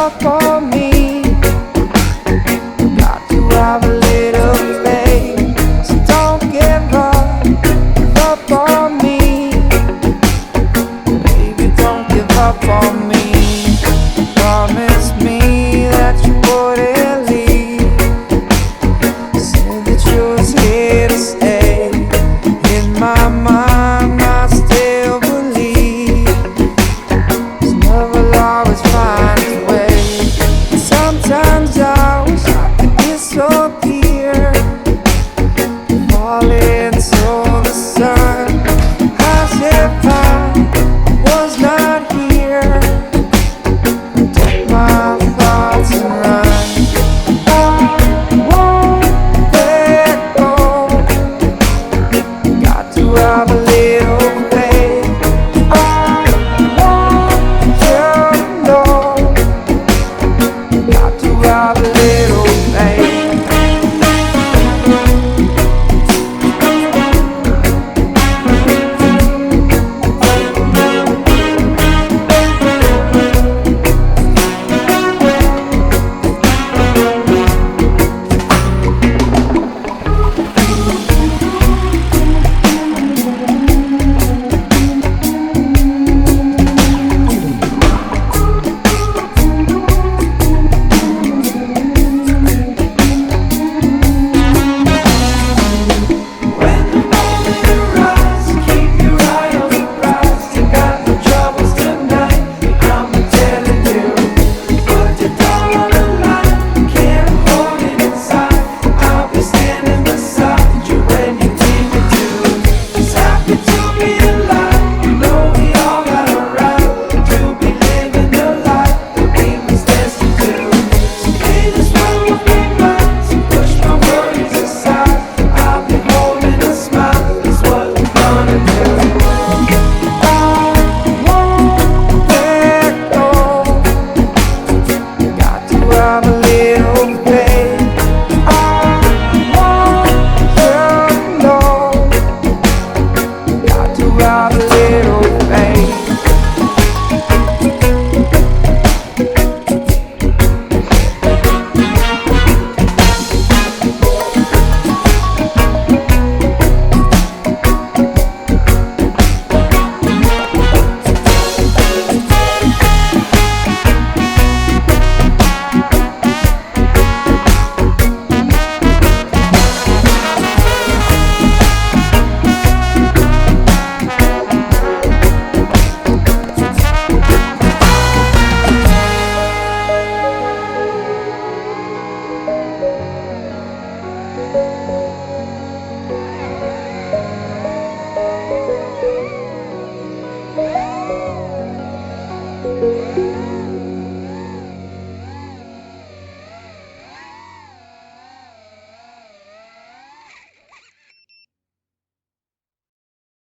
up on me. Got to have a little faith, so don't give up on me. Baby, don't give up on me. Promise me that you wouldn't leave. Said that you was here to stay. In my mind, I still believe 'cause love will always find its way. And sometimes I wish I could disappear, fall into the sun, as if I was not here. Take my thoughts and run. I won't let go. Got to have a little faith. I want you to know. Got to have a little